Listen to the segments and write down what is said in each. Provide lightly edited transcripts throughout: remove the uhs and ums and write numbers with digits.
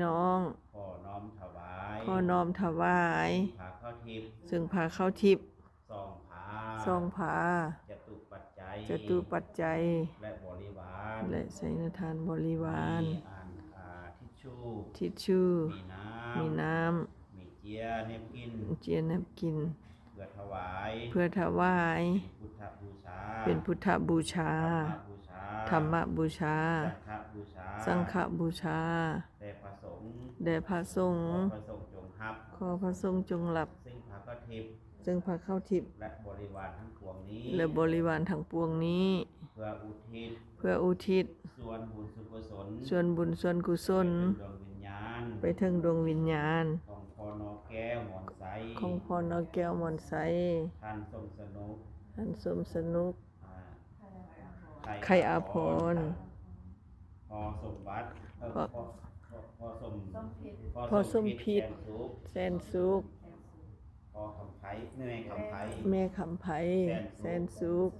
น้องขอน้อมถวาย ขอน้อมถวายผ้าข้าวทิพย์ซึ่งผ้าข้าวทิพย์ซองผ้าซองผ้าจตุปัจจัยจตุปัจจัยและบริวาร และไสยทานบริวารมีทิชชู่มีน้น้ำมีเจียเนปกินำเจียนำกินเพื่อถวาย พุทธบูชาเป็นพุทธบูชาธรรมบูชาสังฆบูชาแด่พระสงฆ์ขอพระสงฆ์จงรับซึ่งพระข้าวทิพย์และบริวารทั้งปวงนี้เพื่ออุทิศส่วนบุญส่วนกุศลไปถึงดวงวิญญาณของพ่อนอแก้วหมอนใสท่านสมสนุกไข่อาภรณ์พอสมบัติพอสมพิษแสนสุขพอคำไผ่แม่คำไผ่แสนสุข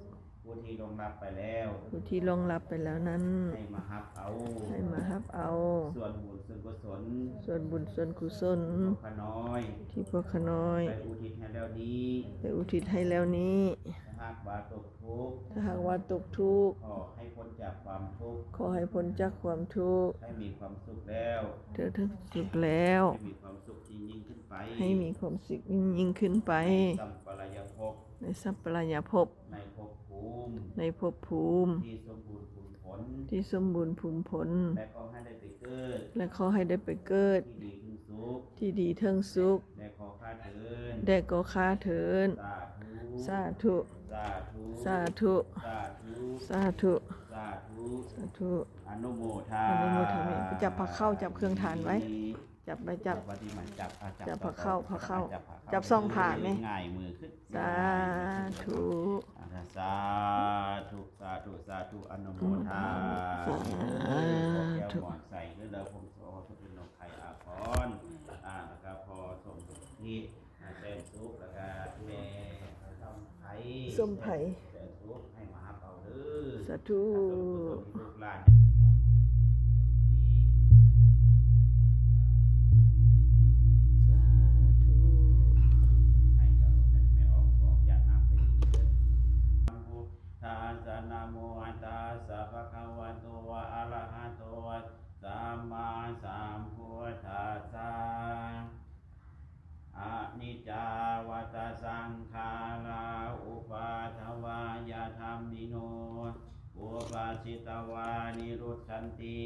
ผู้ที่ลงรับไปแล้วนั้นให้มาฮับเอาส่วนบุญส่วนกุศลที่พวกขน้อยไปอุทิศให้แล้วนี้ ถ้าหากว่าตกทุกข์ขอให้พ้นจากความทุกข์ให้มีความสุขแล้ว เธอทั้งสุขแล้วให้มีความสุขยิ่งขึ้นไปในสัพพลายภพในภพภูมิที่สมบูรณ์ผุมผลและขอให้ได้ไปเกิดที่ดีเทิงสุขได้ก็ค้าเถินสาธุอนุโมทาไปจับผักเข้าจับเครื่องทานไว้จับผักเข้าจับซองผ่าไหมง่ายมือขึ้นสาธุอนุโมทาใส่เด้อผมขอเป็นนกไข่อาภรณ์แล้วก็พอส่งที่แสนสุขแล้วก็แม่ส้มไผ่แสนสุขให้มาเอาเด้อสาธุลูกหลานนะโมตัสสะภะคะวะโตอะระหะโตสัมมาสัมพุทธัสสะอะนิจจาวัฏสังขาราอุปาทวายาธัมมิโนอุปาสิตวานิรุชันติ